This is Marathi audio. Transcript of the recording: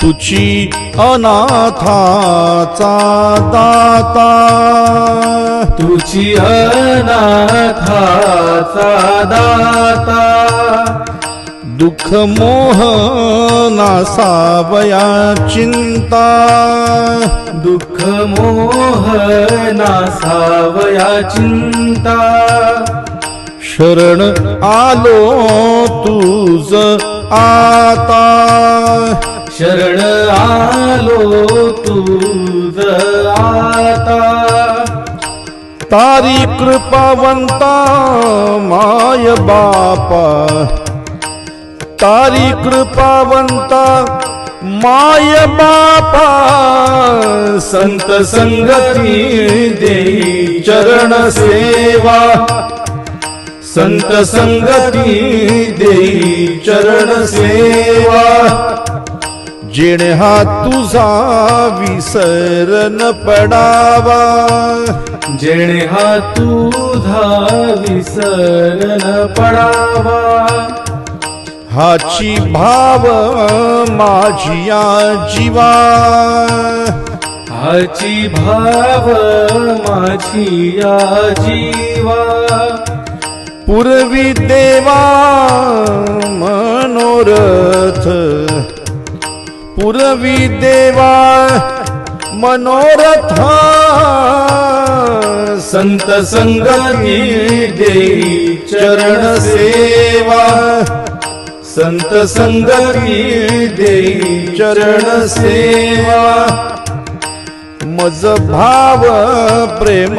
तुची अनाथाचा दाता, तुची अनाथाचा दाता, दुःख मोह नासावया चिंता, दुःख मोह नासावया चिंता, शरण आलो तुझ आता, शरण आलो तुझ आता, तारी कृपावंता माय बापा, तारी कृपावंता माय बापा, संत संगती देई चरण सेवा, संत संगती देई चरण सेवा, जेणे हा तुझा विसरन पडावा, जेणे हा तुझा विसरन पडावा, हाची भाव माझिया जीवा, हाची भाव माझिया जीवा, पूर्वी देवा मनोरथ, पूर्वी देवा मनोरथ, संत संगती देई चरण सेवा, संत संगती देई चरण सेवा, मज भाव प्रेम